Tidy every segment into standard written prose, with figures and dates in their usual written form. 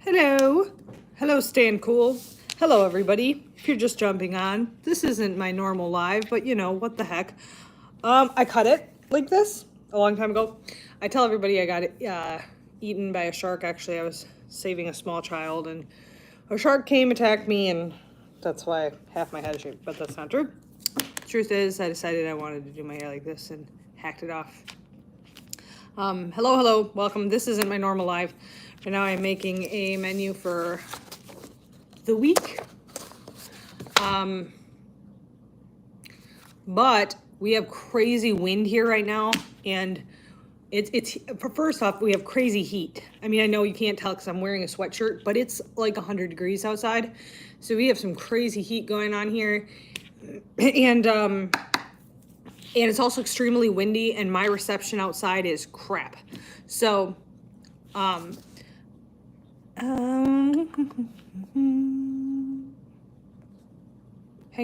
Hello. Hello, Stan Cool. Hello, everybody. If you're just jumping on, this isn't my normal live, but you know, what the heck. I cut it like this a long time ago. I tell everybody I got it eaten by a shark. Actually, I was saving a small child and a shark came, attacked me, and that's why half my head is shaved, but that's not true. Truth is, I decided I wanted to do my hair like this and hacked it off. Hello, welcome. This isn't my normal live. Right now I'm making a menu for the week. But we have crazy wind here right now, and it's first off, we have crazy heat. I mean, I know you can't tell because I'm wearing a sweatshirt, but it's like 100 degrees outside. So we have some crazy heat going on here. And it's also extremely windy, and my reception outside is crap. So, hang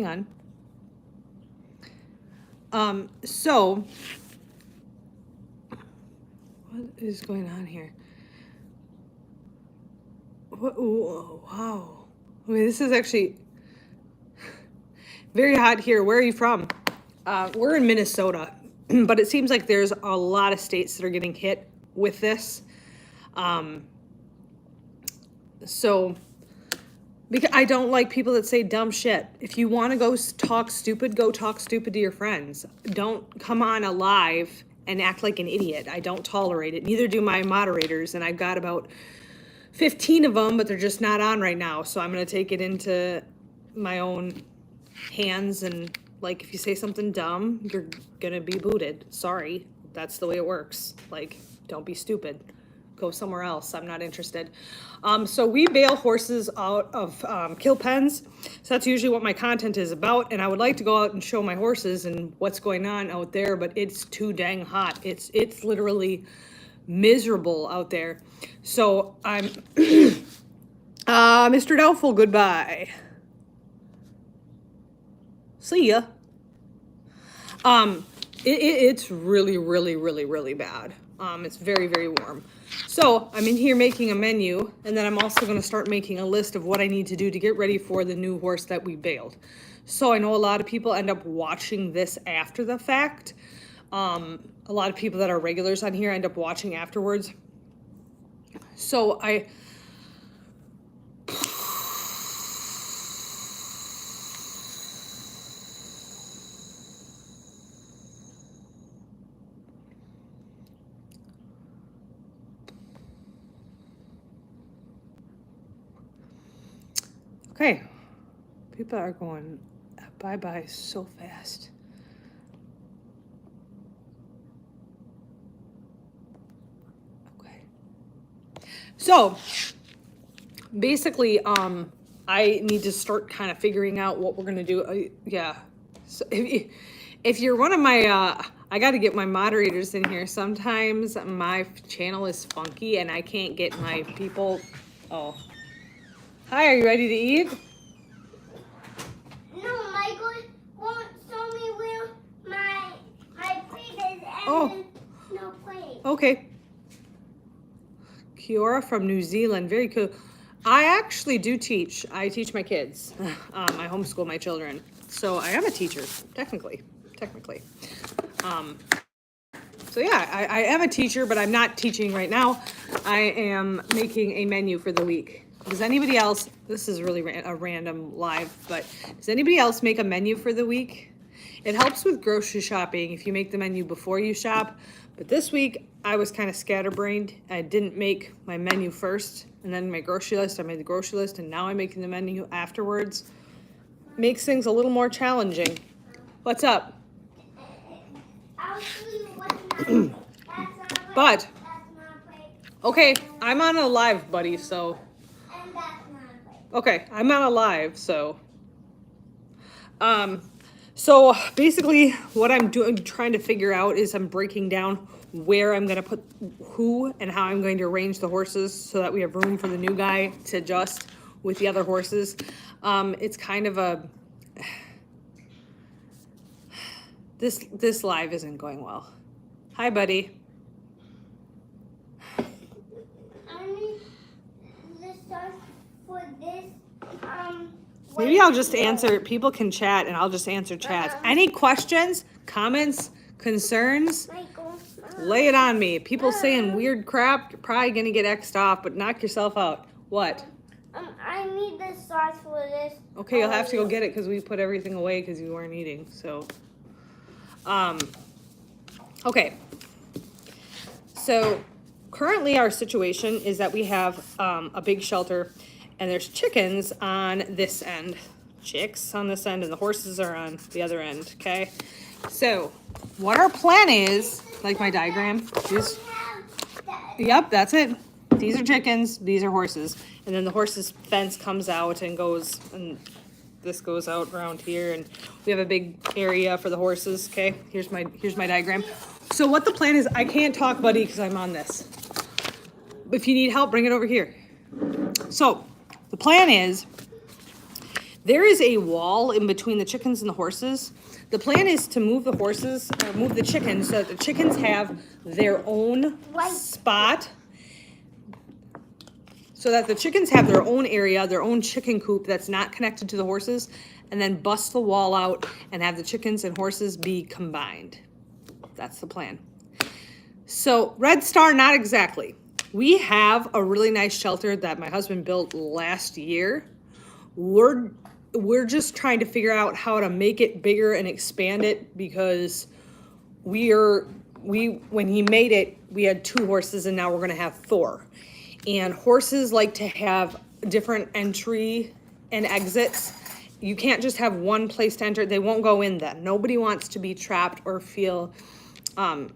on. So, what is going on here? What, oh, wow. I mean, this is actually very hot here. Where are you from? We're in Minnesota, but it seems like there's a lot of states that are getting hit with this. So, because I don't like people that say dumb shit. If you want to go talk stupid to your friends. Don't come on a live and act like an idiot. I don't tolerate it. Neither do my moderators, and I've got about 15 of them, but they're just not on right now. So I'm going to take it into my own hands, and like, if you say something dumb, you're going to be booted. Sorry. That's the way it works. Like, don't be stupid. Go somewhere else. I'm not interested. So we bail horses out of kill pens. So that's usually what my content is about. And I would like to go out and show my horses and what's going on out there, but it's too dang hot. It's literally miserable out there. So I'm Mr. Doubtful, goodbye. See ya. It's really bad. It's very warm. So I'm in here making a menu, and then I'm also going to start making a list of what I need to do to get ready for the new horse that we bailed. So I know a lot of people end up watching this after the fact. A lot of people that are regulars on here end up watching afterwards. So okay, people are going bye-bye so fast. Okay. So, basically, I need to start kind of figuring out what we're going to do. Yeah. So, if you're one of my, I got to get my moderators in here. Sometimes my channel is funky and I can't get my people. Oh. Hi, are you ready to eat? No, Michael won't show me where my plate is Oh. no plate. Okay. Kiora from New Zealand, very cool. I actually do teach. I teach my kids. I homeschool my children. So I am a teacher, technically. So yeah, I am a teacher, but I'm not teaching right now. I am making a menu for the week. Does anybody else, this is really a random live, but does anybody else make a menu for the week? It helps with grocery shopping if you make the menu before you shop. But this week, I was kind of scatterbrained. I didn't make my menu first, and then my grocery list. I made the grocery list, and now I'm making the menu afterwards. Makes things a little more challenging. What's up? I'll show you what's not a plate. That's not a plate. But, That's not a plate. okay, I'm on a live, buddy, so. And that's not a plate. Okay, I'm on a live, so. So basically what I'm doing, trying to figure out is I'm breaking down where I'm gonna put who and how I'm going to arrange the horses so that we have room for the new guy to adjust with the other horses. It's kind of a, this live isn't going well. Hi, buddy. I need the sauce for this. Maybe I'll just answer, people can chat and I'll just answer chats. Any questions, comments, concerns? Michael. Lay it on me. People saying weird crap, you're probably gonna get X'd off, but knock yourself out. What? I need the sauce for this. Okay, you'll have to go get it because we put everything away because you weren't eating, so. Okay. So currently our situation is that we have a big shelter and there's chickens on this end, chicks on this end, and the horses are on the other end, okay? So what our plan is, like my diagram, is, yep, that's it. These are chickens, these are horses. And then the horses fence comes out and goes, and this goes out around here, and we have a big area for the horses, okay? Here's my diagram. So what the plan is, I can't talk, buddy, because I'm on this. If you need help, bring it over here. So the plan is, there is a wall in between the chickens and the horses. The plan is to move the horses, or move the chickens, so that the chickens have their own spot. So that the chickens have their own area, their own chicken coop that's not connected to the horses, and then bust the wall out and have the chickens and horses be combined. That's the plan. So Red Star, not exactly. We have a really nice shelter that my husband built last year. We're just trying to figure out how to make it bigger and expand it because when he made it, we had 2 horses and now we're gonna have 4. And horses like to have different entry and exits. You can't just have one place to enter. They won't go in then. Nobody wants to be trapped or feel or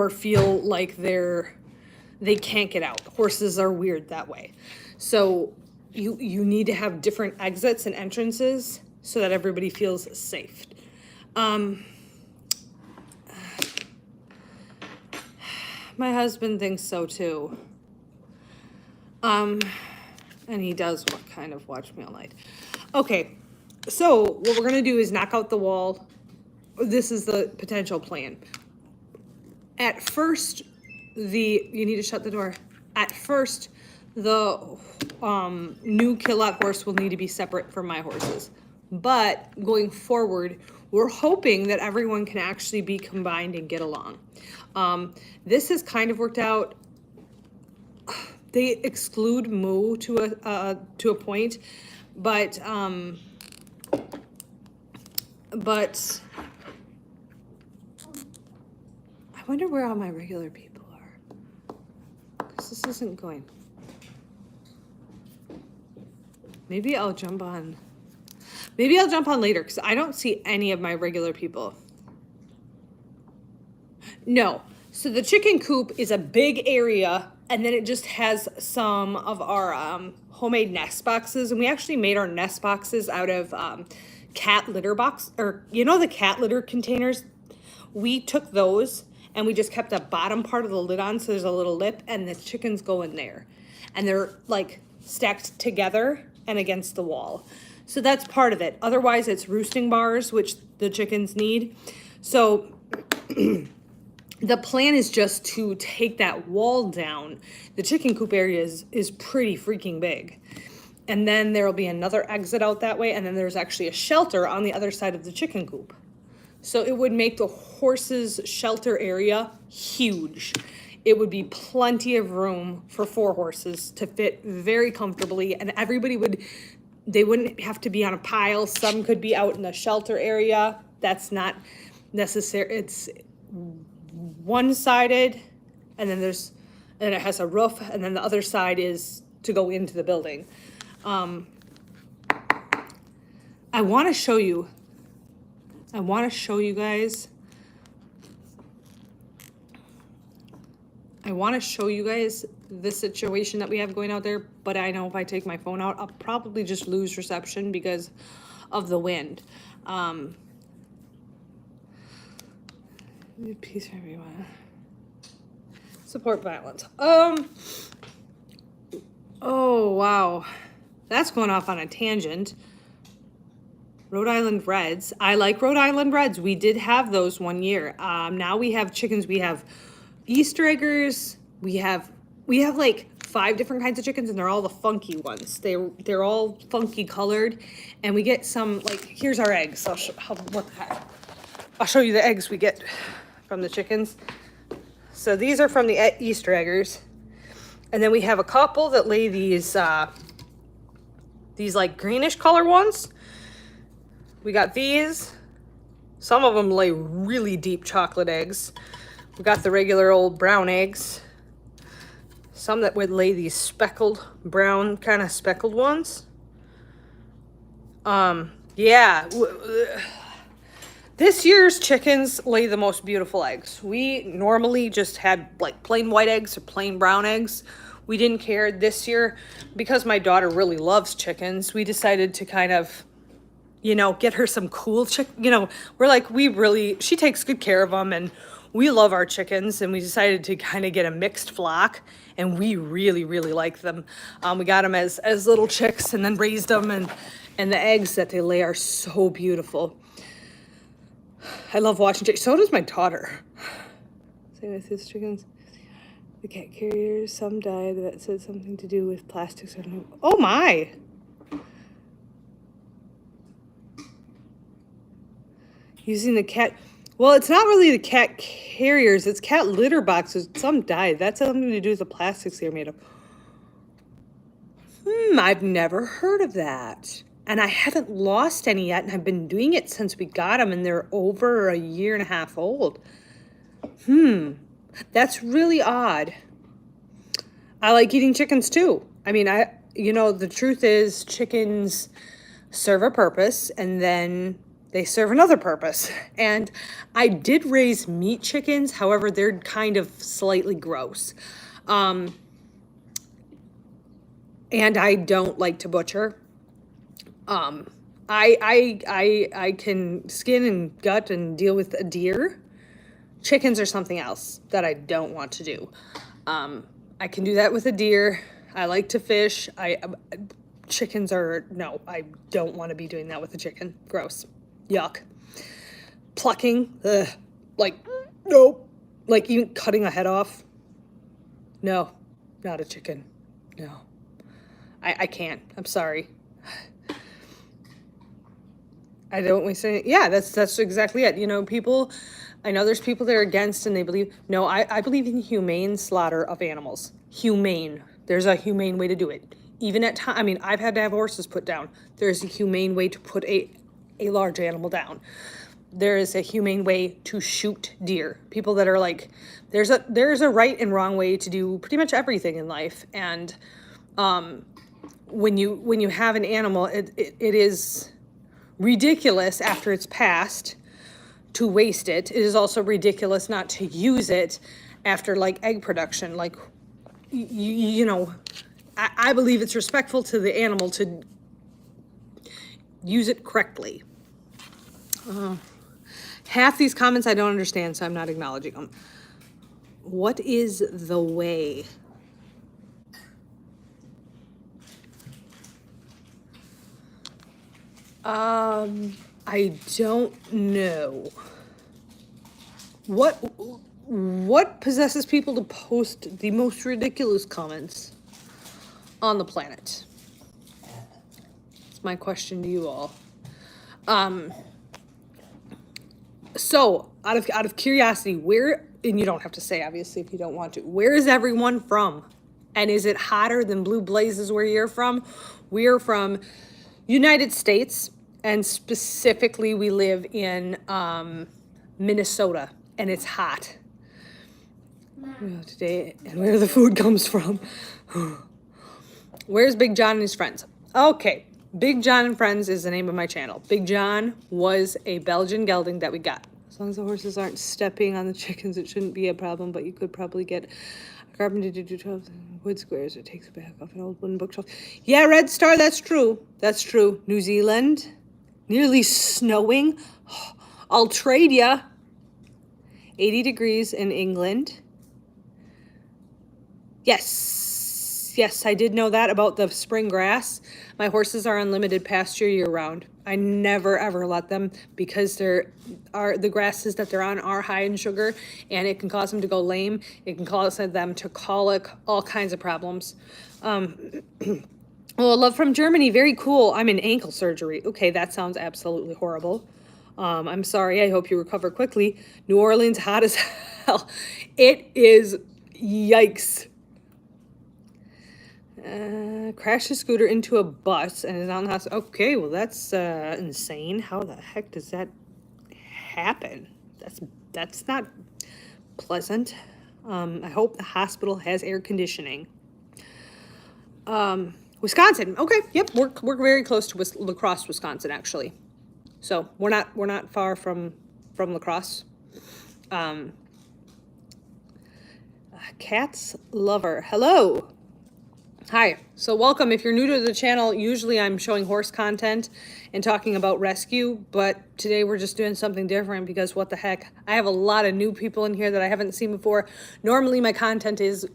feel like they can't get out. Horses are weird that way. So you need to have different exits and entrances so that everybody feels safe. My husband thinks so too. And he does kind of watch me all night. Okay, so what we're gonna do is knock out the wall. This is the potential plan. At first, you need to shut the door. At first, the new kill-out horse will need to be separate from my horses. But going forward, we're hoping that everyone can actually be combined and get along. This has kind of worked out. They exclude moo to a point, but I wonder where all my regular people are, because this isn't going. Maybe I'll jump on later because I don't see any of my regular people. No. So the chicken coop is a big area, and then it just has some of our homemade nest boxes, and we actually made our nest boxes out of cat litter box, or the cat litter containers. We took those and we just kept the bottom part of the lid on, so there's a little lip, and the chickens go in there, and they're like stacked together and against the wall. So that's part of it. Otherwise, it's roosting bars, which the chickens need. So the plan is just to take that wall down. The chicken coop area is pretty freaking big. And then there'll be another exit out that way, and then there's actually a shelter on the other side of the chicken coop. So it would make the horses' shelter area huge. It would be plenty of room for 4 horses to fit very comfortably, and everybody would They wouldn't have to be on a pile. Some could be out in the shelter area. That's not necessary. It's one-sided, and then it has a roof, and then the other side is to go into the building. I want to show you guys. I want to show you guys the situation that we have going out there, but I know if I take my phone out, I'll probably just lose reception because of the wind. Peace for everyone. Support violence. Oh, wow. That's going off on a tangent. Rhode Island Reds. I like Rhode Island Reds. We did have those one year. Now we have chickens. We have Easter eggers. We have like 5 different kinds of chickens, and they're all the funky ones. They're all funky colored, and we get some, like, here's our eggs. What the heck? I'll show you the eggs we get from the chickens. So these are from the Easter eggers, and then we have a couple that lay these like greenish color ones. We got these. Some of them lay really deep chocolate eggs. We got the regular old brown eggs. Some that would lay these speckled, brown kind of speckled ones. Yeah. This year's chickens lay the most beautiful eggs. We normally just had like plain white eggs or plain brown eggs. We didn't care. This year, because my daughter really loves chickens, we decided to kind of, you know, get her some cool chicken. You know, we're like, she takes good care of them, and we love our chickens, and we decided to kind of get a mixed flock, and we really, really like them. We got them as little chicks and then raised them, and the eggs that they lay are so beautiful. I love watching chickens. So does my daughter. Same with his chickens. The cat carriers, some died. That said something to do with plastics. Oh my! Using the cat. Well, it's not really the cat carriers. It's cat litter boxes. Some died. That's something to do with the plastics they're made of. I've never heard of that. And I haven't lost any yet, and I've been doing it since we got them, and they're over a 1.5 years old. That's really odd. I like eating chickens too. I mean, the truth is chickens serve a purpose, and then they serve another purpose. And I did raise meat chickens. However, they're kind of slightly gross. And I don't like to butcher. I can skin and gut and deal with a deer. Chickens are something else that I don't want to do. I can do that with a deer. I like to fish. Chickens are, no, I don't want to be doing that with a chicken. Gross. Yuck. Plucking. Ugh. Like, nope. Like even cutting a head off. No, not a chicken. No. I can't. I'm sorry. I don't waste any. Yeah, that's exactly it. You know, I know there's people that are against and they believe, no, I believe in humane slaughter of animals. Humane. There's a humane way to do it. Even at time, I mean, I've had to have horses put down. There's a humane way to put a large animal down. There is a humane way to shoot deer. People that are like, there's a right and wrong way to do pretty much everything in life. And when you have an animal, it is ridiculous after it's passed to waste it. It is also ridiculous not to use it after like egg production. Like, you know, I believe it's respectful to the animal to use it correctly. Half these comments I don't understand, so I'm not acknowledging them. What is the way? I don't know. What possesses people to post the most ridiculous comments on the planet? That's my question to you all. So out of curiosity, where, and you don't have to say obviously if you don't want to, where is everyone from? And is it hotter than Blue Blazes where you're from? We're from United States, and specifically we live in Minnesota, and it's hot. Today, and where the food comes from. Where's Big John and his friends? Okay, Big John and Friends is the name of my channel. Big John was a Belgian gelding that we got. As long as the horses aren't stepping on the chickens, it shouldn't be a problem, but you could probably get a carpenter to do 12 wood squares. It takes a back off an old wooden bookshelf. Yeah, Red Star, that's true. That's true. New Zealand, nearly snowing. I'll trade ya. 80 degrees in England. Yes, I did know that about the spring grass. My horses are on limited pasture year round. I never ever let them, because the grasses that they're on are high in sugar, and it can cause them to go lame. It can cause them to colic, all kinds of problems. Well, love from Germany, very cool. I'm in ankle surgery. Okay, that sounds absolutely horrible. I'm sorry, I hope you recover quickly. New Orleans, hot as hell. It is, yikes. Crashed a scooter into a bus and is on the hospital. Okay, well that's insane. How the heck does that happen? That's not pleasant. I hope the hospital has air conditioning. Wisconsin. Okay, yep, we're very close to La Crosse, Wisconsin, actually. So we're not far from La Crosse. Cats lover. Hello. Hi, so welcome. If you're new to the channel, usually I'm showing horse content and talking about rescue, but today we're just doing something different because what the heck, I have a lot of new people in here that I haven't seen before. Normally my content is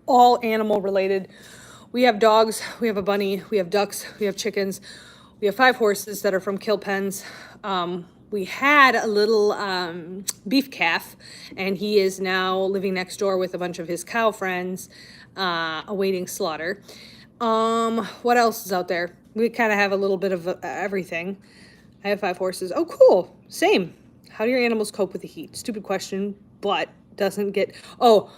all animal related. We have dogs, we have a bunny, we have ducks, we have chickens, we have 5 horses that are from kill pens. We had a little beef calf, and he is now living next door with a bunch of his cow friends, awaiting slaughter. What else is out there? We kind of have a little bit of everything. I have 5 horses. Oh, cool. Same. How do your animals cope with the heat? Stupid question, but doesn't get... Oh,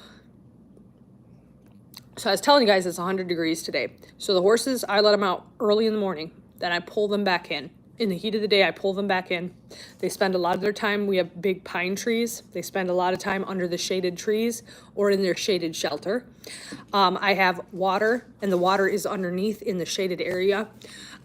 so I was telling you guys it's 100 degrees today. So the horses, I let them out early in the morning. Then I pull them back in. In the heat of the day, I pull them back in. They spend a lot of their time, we have big pine trees. They spend a lot of time under the shaded trees or in their shaded shelter. I have water, and the water is underneath in the shaded area.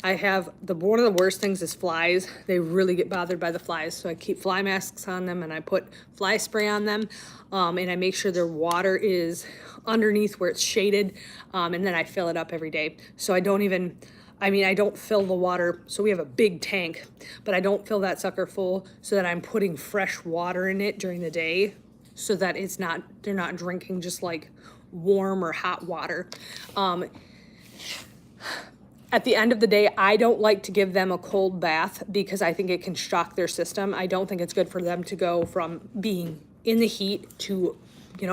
I have, one of the worst things is flies. They really get bothered by the flies. So I keep fly masks on them, and I put fly spray on them. And I make sure their water is underneath where it's shaded. And then I fill it up every day. So I don't fill the water, so we have a big tank, but I don't fill that sucker full so that I'm putting fresh water in it during the day so that they're not drinking just like warm or hot water. At the end of the day, I don't like to give them a cold bath because I think it can shock their system. I don't think it's good for them to go from being in the heat to,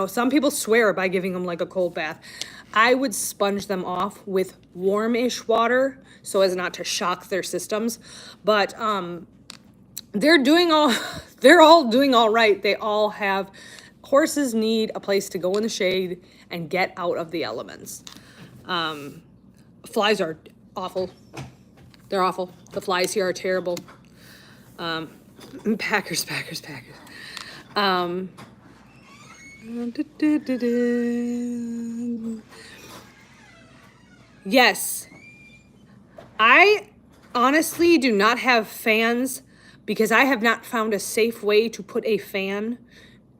some people swear by giving them like a cold bath. I would sponge them off with warmish water so as not to shock their systems. But they're all doing all right. They all have, horses need a place to go in the shade and get out of the elements. Flies are awful. They're awful. The flies here are terrible. Packers. Yes, I honestly do not have fans because I have not found a safe way to put a fan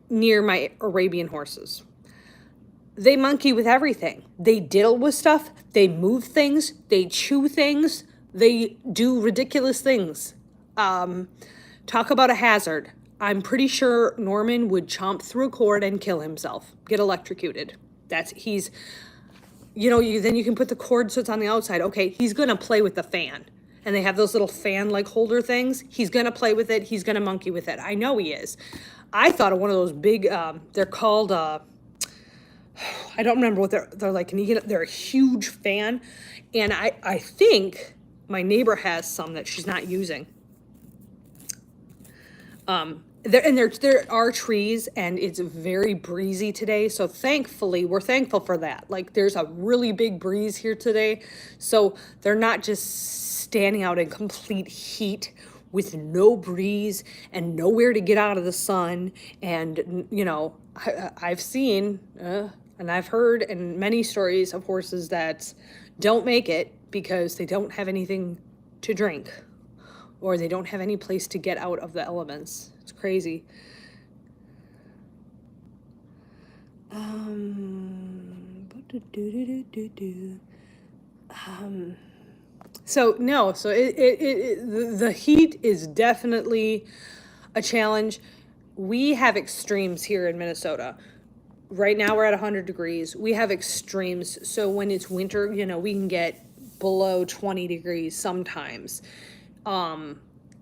near my Arabian horses. They monkey with everything. They diddle with stuff. They move things. They chew things. They do ridiculous things. Talk about a hazard. I'm pretty sure Norman would chomp through a cord and kill himself, get electrocuted. Then you can put the cord so it's on the outside. Okay, he's gonna play with the fan. And they have those little fan like holder things. He's gonna play with it. He's gonna monkey with it. I know he is. I thought of one of those big, they're called, I don't remember what they're like. They're a huge fan. And I think my neighbor has some that she's not using. There are trees, and it's very breezy today. So thankfully, we're thankful for that. Like, there's a really big breeze here today. So they're not just standing out in complete heat with no breeze and nowhere to get out of the sun. And, you know, I've seen and I've heard and many stories of horses that don't make it because they don't have anything to drink, or they don't have any place to get out of the elements. It's crazy. So no, so the heat is definitely a challenge. We have extremes here in Minnesota. Right now we're at 100 degrees. We have extremes. So when it's winter, you know, we can get below 20 degrees sometimes.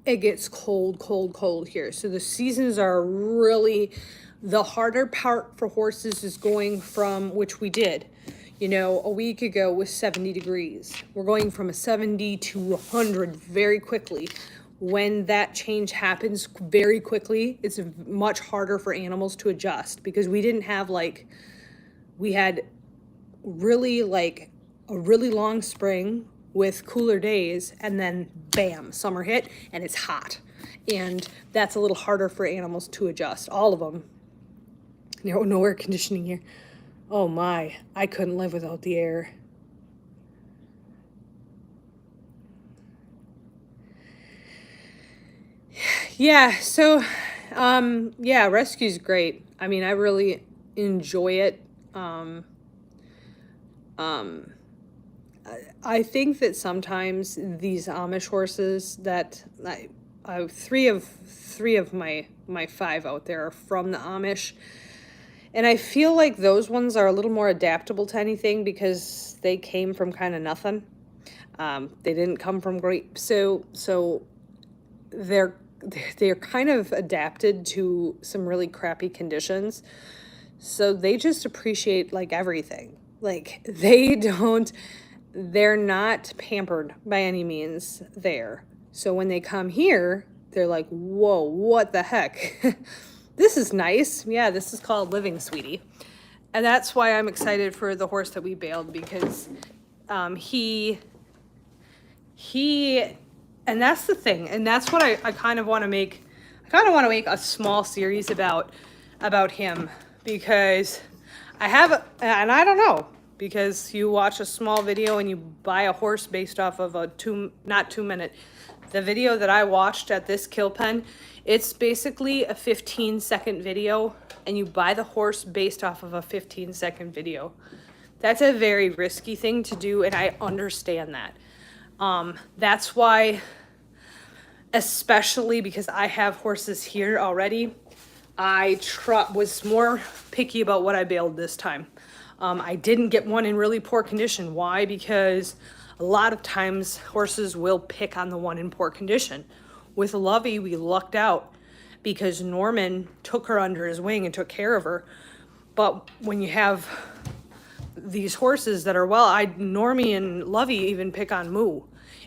It gets cold, cold, cold here. So the seasons are really, the harder part for horses is going from, which we did, you know, a week ago was 70 degrees. We're going from a 70 to 100 very quickly. When that change happens very quickly, it's much harder for animals to adjust, because we didn't have like, we had really like a really long spring with cooler days, and then bam, summer hit and it's hot. And that's a little harder for animals to adjust, all of them. No air conditioning here. Oh my, I couldn't live without the air. Yeah, so yeah, rescue's great. I mean, I really enjoy it. I think that sometimes these Amish horses that I three of my five out there are from the Amish, and I feel like those ones are a little more adaptable to anything because they came from kind of nothing. They didn't come from great, so they're kind of adapted to some really crappy conditions. So they just appreciate like everything. Like they're not pampered by any means there. So when they come here, they're like, whoa, what the heck? This is nice. Yeah, this is called living, sweetie. And that's why I'm excited for the horse that we bailed, because he, and that's the thing. And that's what I kind of want to make. I kind of want to make a small series about him, because I have, and I don't know, because you watch a small video and you buy a horse based off of a not 2 minute. The video that I watched at this kill pen, it's basically a 15-second video, and you buy the horse based off of a 15-second video. That's a very risky thing to do, and I understand that. That's why, especially because I have horses here already, I was more picky about what I bailed this time. I didn't get one in really poor condition. Why? Because a lot of times horses will pick on the one in poor condition. With Lovey, we lucked out because Norman took her under his wing and took care of her. But when you have these horses that are, well, Normie and Lovey even pick on Moo.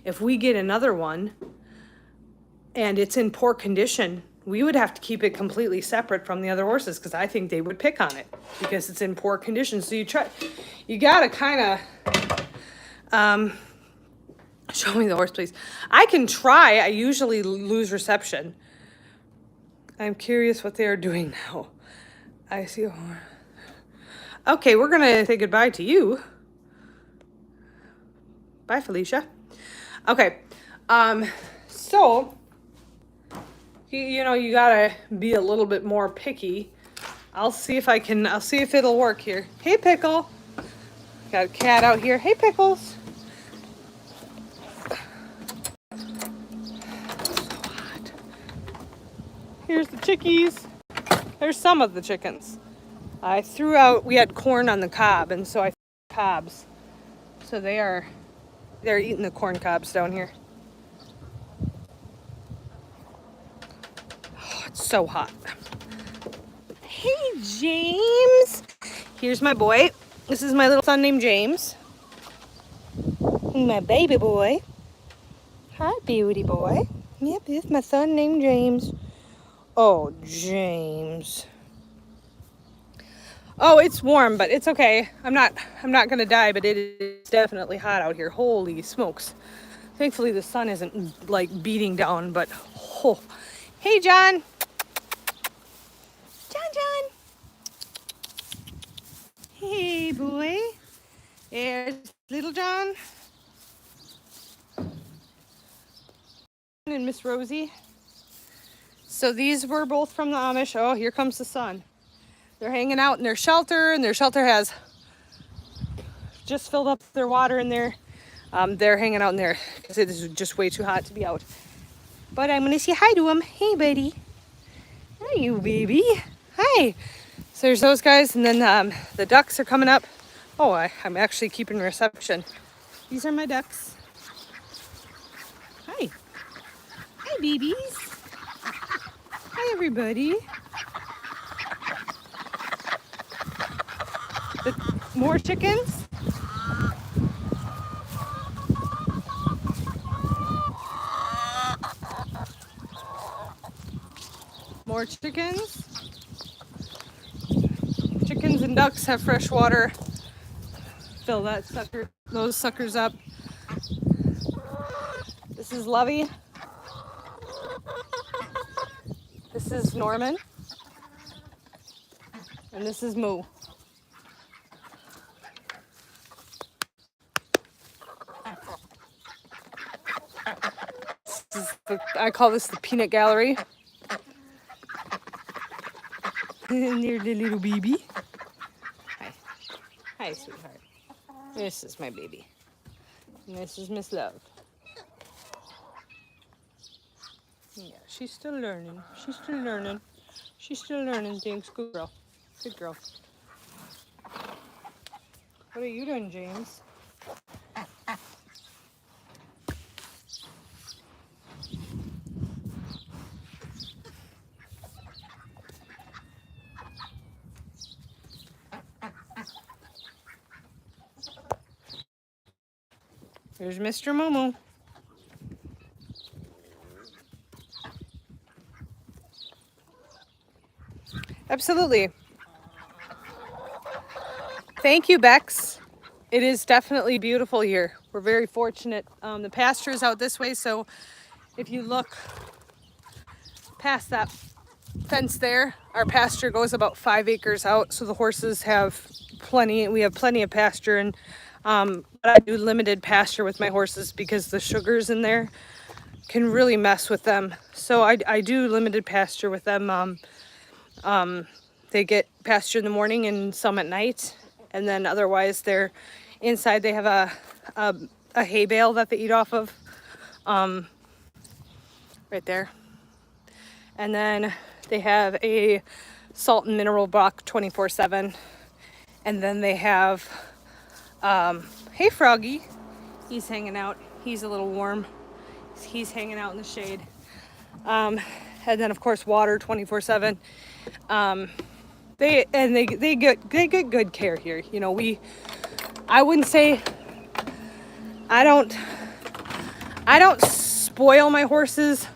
If we get another one and it's in poor condition, we would have to keep it completely separate from the other horses, because I think they would pick on it because it's in poor condition. So you gotta kind of, show me the horse, please. I can try. I usually lose reception. I'm curious what they are doing now. I see a horse. Okay, we're gonna say goodbye to you. Bye, Felicia. Okay, so you know, you gotta be a little bit more picky. I'll see if it'll work here. Hey, Pickle. Got a cat out here. Hey, Pickles. So hot. Here's the chickies. There's some of the chickens. I threw out, we had corn on the cob, and so I threw cobs. So they're eating the corn cobs down here. Oh, it's so hot. Hey, James. Here's my boy. This is my little son named James. My baby boy. Hi, beauty boy. Yep, this is my son named James. Oh, James. Oh, it's warm, but it's okay. I'm not gonna die, but it is definitely hot out here. Holy smokes. Thankfully the sun isn't like beating down, but oh. Hey, John. John. Hey, boy. There's little John. And Miss Rosie. So these were both from the Amish. Oh, here comes the sun. They're hanging out in their shelter, and their shelter has just filled up their water in there. They're hanging out in there because it is just way too hot to be out. But I'm gonna say hi to them. Hey, buddy. Hi, you baby. Hi. So there's those guys, and then the ducks are coming up. Oh, I'm actually keeping reception. These are my ducks. Hi. Hi, babies. Hi, everybody. More chickens. More chickens. Chickens and ducks have fresh water. Fill those suckers up. This is Lovey. This is Norman. And this is Moo. I call this the peanut gallery. And there's the little baby. Hi. Hi, sweetheart. This is my baby. And this is Miss Love. Yeah, she's still learning. She's still learning things. Good girl. Good girl. What are you doing, James? There's Mr. Momo. Absolutely. Thank you, Bex. It is definitely beautiful here. We're very fortunate. The pasture is out this way, so if you look past that fence there, our pasture goes about 5 acres out, so the horses have plenty. We have plenty of pasture, and but I do limited pasture with my horses because the sugars in there can really mess with them. So I do limited pasture with them. They get pasture in the morning and some at night, and then otherwise they're inside. They have a hay bale that they eat off of, right there. And then they have a salt and mineral block 24/7. And then they have, hey Froggy, he's hanging out. He's a little warm. He's hanging out in the shade. And then of course water 24/7. They get good care here. You know, I wouldn't say, I don't spoil my horses.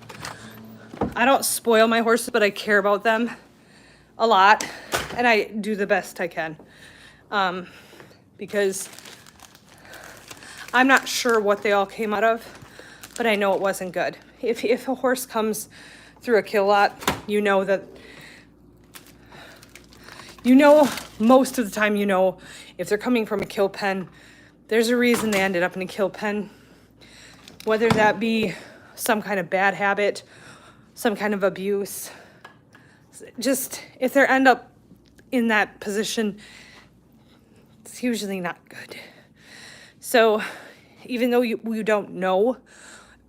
But I care about them a lot, and I do the best I can. Because I'm not sure what they all came out of, but I know it wasn't good. If a horse comes through a kill lot, you know that, most of the time, if they're coming from a kill pen, there's a reason they ended up in a kill pen. Whether that be some kind of bad habit, some kind of abuse, just if they end up in that position, it's usually not good. So even though you don't know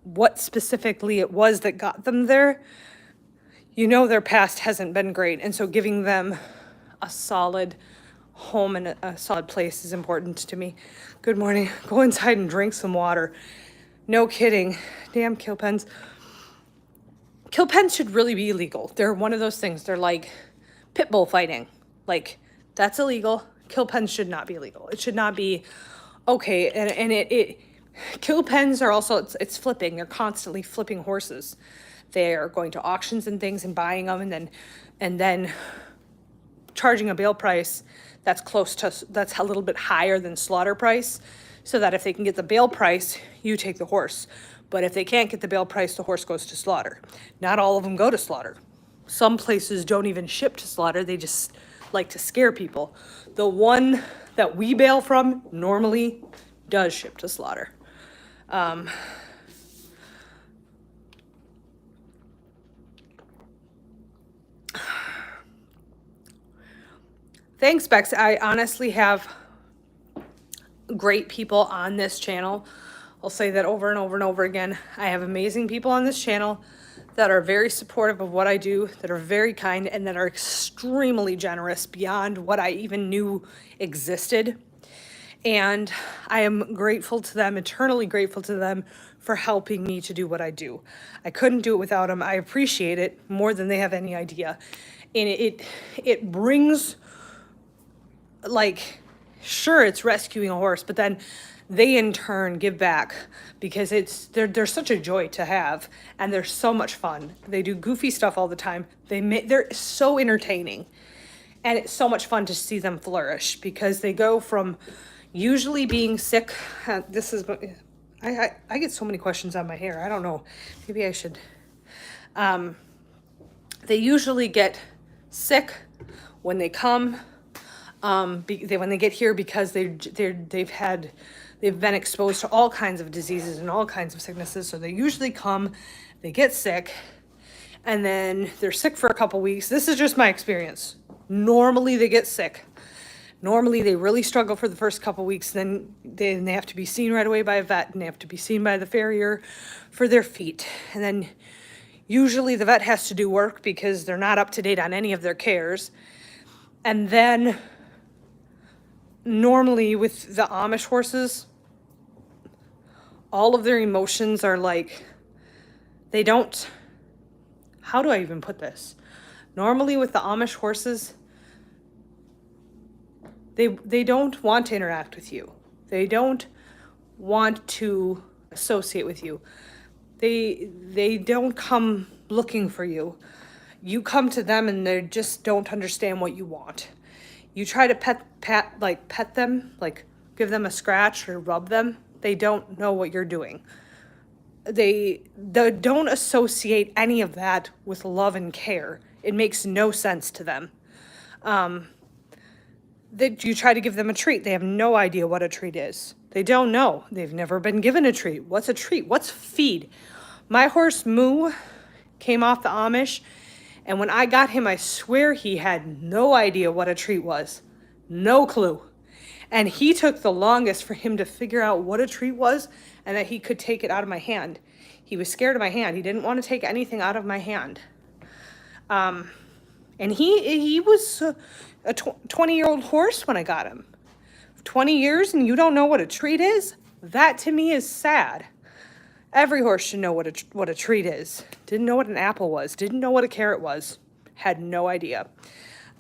what specifically it was that got them there, their past hasn't been great. And so giving them a solid home and a solid place is important to me. Good morning. Go inside and drink some water. No kidding. Damn kill pens. Kill pens should really be illegal. They're one of those things. They're like pit bull fighting. Like, that's illegal. Kill pens should not be illegal. It should not be okay. And it kill pens are also, it's flipping. They're constantly flipping horses. They're going to auctions and things and buying them and then charging a bail price that's that's a little bit higher than slaughter price, so that if they can get the bail price, you take the horse. But if they can't get the bail price, the horse goes to slaughter. Not all of them go to slaughter. Some places don't even ship to slaughter. They just like to scare people. The one that we bail from normally does ship to slaughter. Thanks, Bex. I honestly have great people on this channel. I'll say that over and over and over again. I have amazing people on this channel that are very supportive of what I do, that are very kind, and that are extremely generous beyond what I even knew existed. And I am grateful to them, eternally grateful to them for helping me to do what I do. I couldn't do it without them. I appreciate it more than they have any idea. And it brings, like, sure, it's rescuing a horse, but then they in turn give back because they're such a joy to have, and they're so much fun. They do goofy stuff all the time. They're so entertaining, and it's so much fun to see them flourish because they go from usually being sick. I get so many questions on my hair. I don't know. Maybe I should. They usually get sick when they come. When they get here because they've been exposed to all kinds of diseases and all kinds of sicknesses. So they usually come, they get sick, and then they're sick for a couple weeks. This is just my experience. Normally they get sick. Normally they really struggle for the first couple weeks. Then they have to be seen right away by a vet, and they have to be seen by the farrier for their feet. And then usually the vet has to do work because they're not up to date on any of their cares. And then normally with the Amish horses, all of their emotions are like, how do I even put this? Normally with the Amish horses, they don't want to interact with you. They don't want to associate with you. They don't come looking for you. You come to them and they just don't understand what you want. You try to pet them, like give them a scratch or rub them. They don't know what you're doing. They don't associate any of that with love and care. It makes no sense to them. You try to give them a treat. They have no idea what a treat is. They don't know. They've never been given a treat. What's a treat? What's feed? My horse Moo came off the Amish, and when I got him, I swear he had no idea what a treat was. No clue. And he took the longest for him to figure out what a treat was and that he could take it out of my hand. He was scared of my hand. He didn't want to take anything out of my hand. And he was a 20-year-old horse when I got him. 20 years and you don't know what a treat is? That to me is sad. Every horse should know what a treat is. Didn't know what an apple was. Didn't know what a carrot was. Had no idea.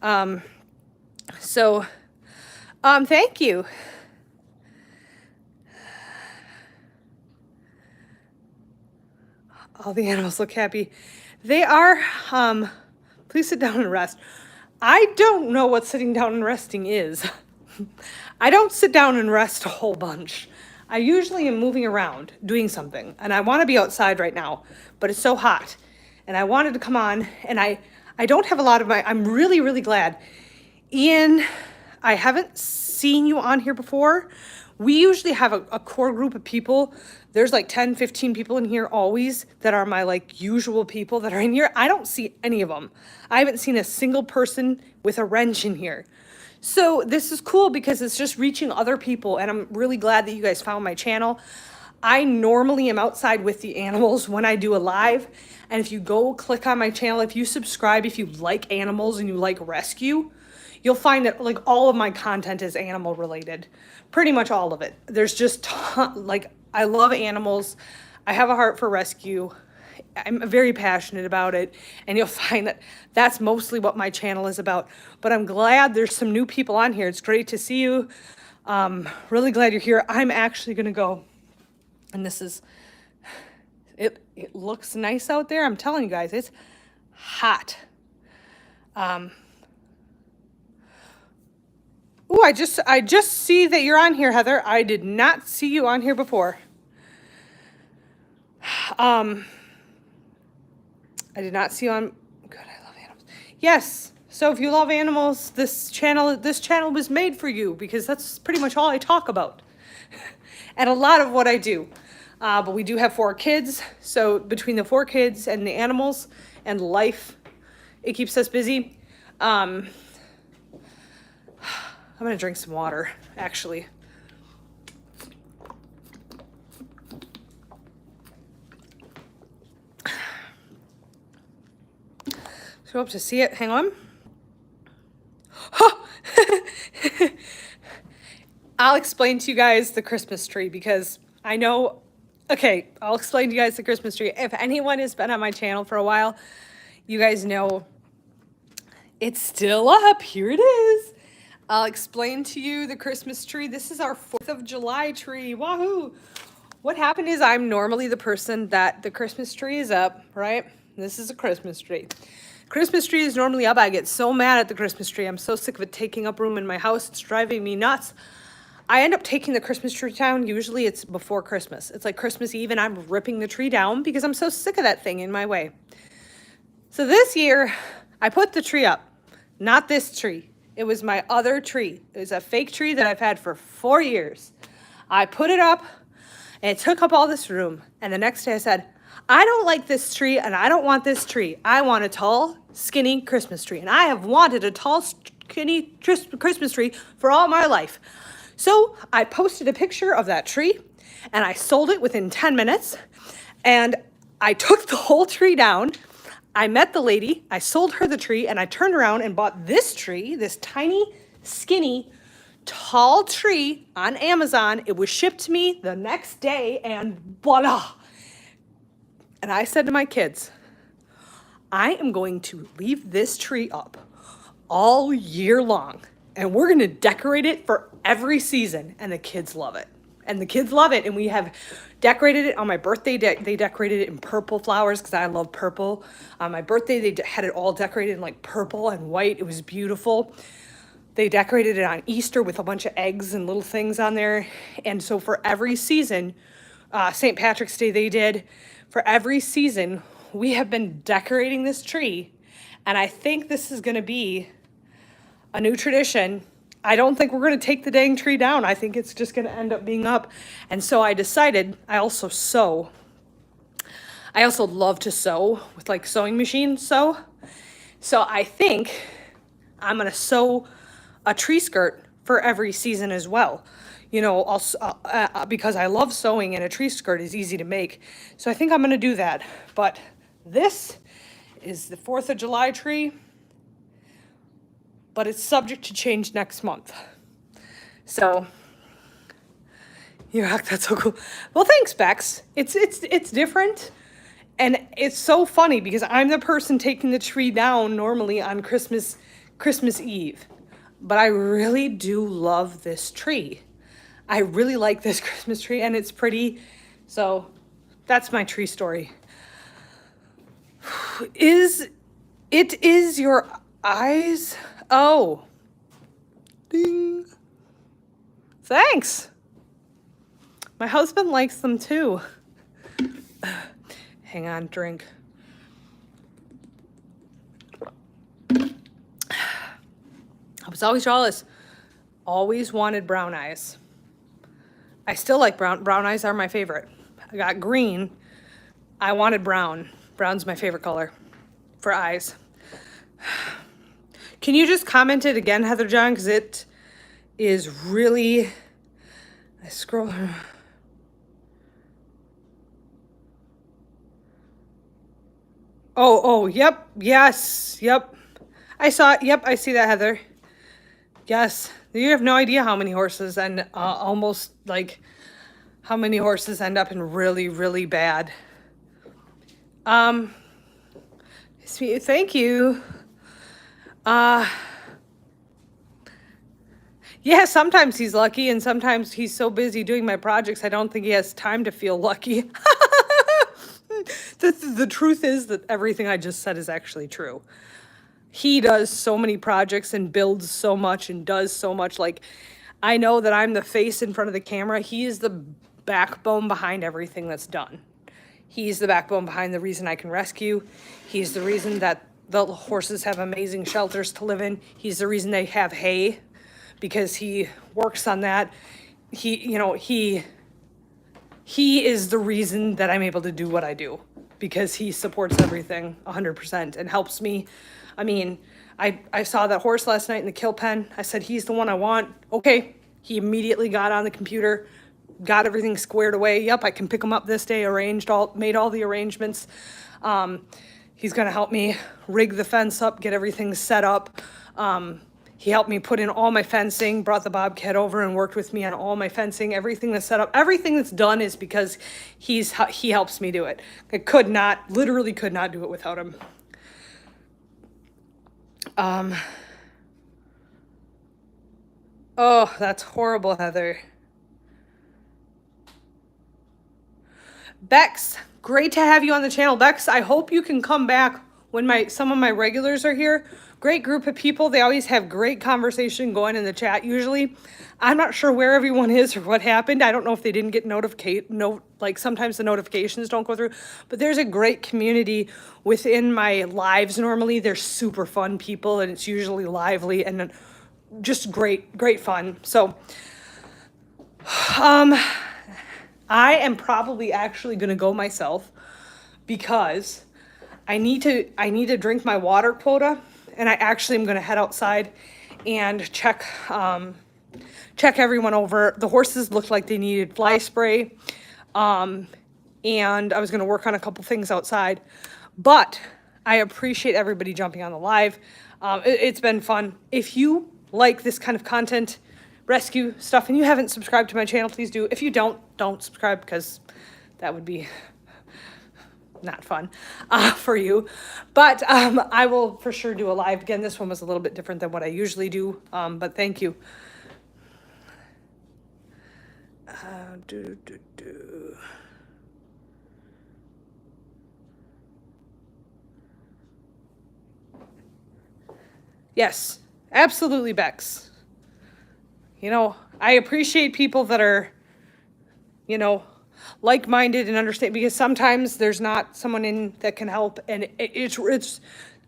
Thank you. All the animals look happy. They are. Please sit down and rest. I don't know what sitting down and resting is. I don't sit down and rest a whole bunch. I usually am moving around, doing something, and I want to be outside right now, but it's so hot, and I wanted to come on, and I don't have a lot of I'm really, really glad. Ian, I haven't seen you on here before. We usually have a core group of people. There's like 10, 15 people in here always that are my like usual people that are in here. I don't see any of them. I haven't seen a single person with a wrench in here. So this is cool because it's just reaching other people, and I'm really glad that you guys found my channel. I normally am outside with the animals when I do a live, and if you go click on my channel, if you subscribe, if you like animals and you like rescue, you'll find that like all of my content is animal related. Pretty much all of it. There's just I love animals. I have a heart for rescue. I'm very passionate about it, and you'll find that that's mostly what my channel is about. But I'm glad there's some new people on here. It's great to see you. Really glad you're here. I'm actually going to go, and this is it. It looks nice out there. I'm telling you guys, it's hot. Ooh, I just see that you're on here, Heather. I did not see you on here before. I did not see you on. Good, I love animals. Yes. So if you love animals, this channel was made for you because that's pretty much all I talk about, and a lot of what I do. But we do have 4 kids, so between the 4 kids and the animals and life, it keeps us busy. I'm gonna drink some water, actually. So up to see it. Hang on. Oh! I'll explain to you guys the Christmas tree because I know. Okay, I'll explain to you guys the Christmas tree. If anyone has been on my channel for a while, you guys know it's still up. Here it is. I'll explain to you the Christmas tree. This is our 4th of July tree. Wahoo! What happened is I'm normally the person that the Christmas tree is up, right? This is a Christmas tree. Christmas tree is normally up. I get so mad at the Christmas tree. I'm so sick of it taking up room in my house. It's driving me nuts. I end up taking the Christmas tree down. Usually it's before Christmas. It's like Christmas Eve and I'm ripping the tree down because I'm so sick of that thing in my way. So this year I put the tree up, not this tree. It was my other tree. It was a fake tree that I've had for 4 years. I put it up and it took up all this room. And the next day I said, I don't like this tree and I don't want this tree. I want a tall, skinny Christmas tree. And I have wanted a tall, skinny Christmas tree for all my life. So I posted a picture of that tree and I sold it within 10 minutes. And I took the whole tree down. I met the lady, I sold her the tree, and I turned around and bought this tree, this tiny, skinny, tall tree on Amazon. It was shipped to me the next day and voila. And I said to my kids, I am going to leave this tree up all year long and we're going to decorate it for every season. And the kids love it. And the kids love it. And we have decorated it on my birthday. They decorated it in purple flowers because I love purple. On my birthday, they had it all decorated in like purple and white. It was beautiful. They decorated it on Easter with a bunch of eggs and little things on there. And so for every season, St. Patrick's Day they did, for every season, we have been decorating this tree. And I think this is going to be a new tradition. I don't think we're going to take the dang tree down. I think it's just going to end up being up. And so I decided, I also sew. I also love to sew with like sewing machine sew. So I think I'm going to sew a tree skirt for every season as well. You know, also, because I love sewing and a tree skirt is easy to make. So I think I'm going to do that. But this is the 4th of July tree. But it's subject to change next month. So, yeah, that's so cool. Well, thanks, Bex. It's different, and it's so funny because I'm the person taking the tree down normally on Christmas Eve, but I really do love this tree. I really like this Christmas tree, and it's pretty. So, that's my tree story. Is your eyes? Oh, ding. Thanks. My husband likes them too. Hang on, drink. I was always jealous. Always wanted brown eyes. I still like brown. Brown eyes are my favorite. I got green. I wanted brown. Brown's my favorite color for eyes. Can you just comment it again, Heather John? Because it is really, I scroll. Oh, yep, yes, yep. I saw it, yep, I see that, Heather. Yes, you have no idea how many horses and almost like how many horses end up in really, really bad. Thank you. Yeah, sometimes he's lucky and sometimes he's so busy doing my projects I don't think he has time to feel lucky. The truth is that everything I just said is actually true. He does so many projects and builds so much and does so much. Like, I know that I'm the face in front of the camera. He is the backbone behind everything that's done. He's the backbone behind the reason I can rescue. He's the reason that the horses have amazing shelters to live in. He's the reason they have hay, because he works on that. He is the reason that I'm able to do what I do, because he supports everything 100% and helps me. I mean, I saw that horse last night in the kill pen. I said, he's the one I want. Okay. He immediately got on the computer, got everything squared away. Yep, I can pick him up this day, made all the arrangements. He's going to help me rig the fence up, get everything set up. He helped me put in all my fencing, brought the Bobcat over and worked with me on all my fencing, everything that's set up. Everything that's done is because he helps me do it. I literally could not do it without him. Oh, that's horrible, Heather. Bex, great to have you on the channel. Bex, I hope you can come back when some of my regulars are here. Great group of people. They always have great conversation going in the chat usually. I'm not sure where everyone is or what happened. I don't know if they didn't get like sometimes the notifications don't go through, but there's a great community within my lives. Normally they're super fun people and it's usually lively and just great fun. So, I am probably actually going to go myself because I need to drink my water quota, and I actually am going to head outside and check everyone over. The horses looked like they needed fly spray, and I was going to work on a couple things outside, but I appreciate everybody jumping on the live. It's been fun. If you like this kind of content, rescue stuff, and you haven't subscribed to my channel, please do. If you don't subscribe, because that would be not fun for you. But I will for sure do a live again. This one was a little bit different than what I usually do, but thank you. Yes, absolutely, Bex. I appreciate people that are, like-minded and understand, because sometimes there's not someone in that can help, and it's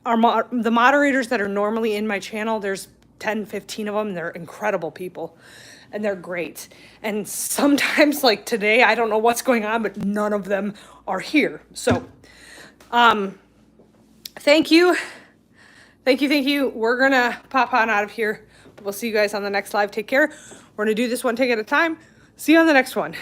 the moderators that are normally in my channel. There's 10, 15 of them. They're incredible people, and they're great. And sometimes, like today, I don't know what's going on, but none of them are here. So, thank you. We're gonna pop on out of here. We'll see you guys on the next live. Take care. We're gonna do this one take at a time. See you on the next one.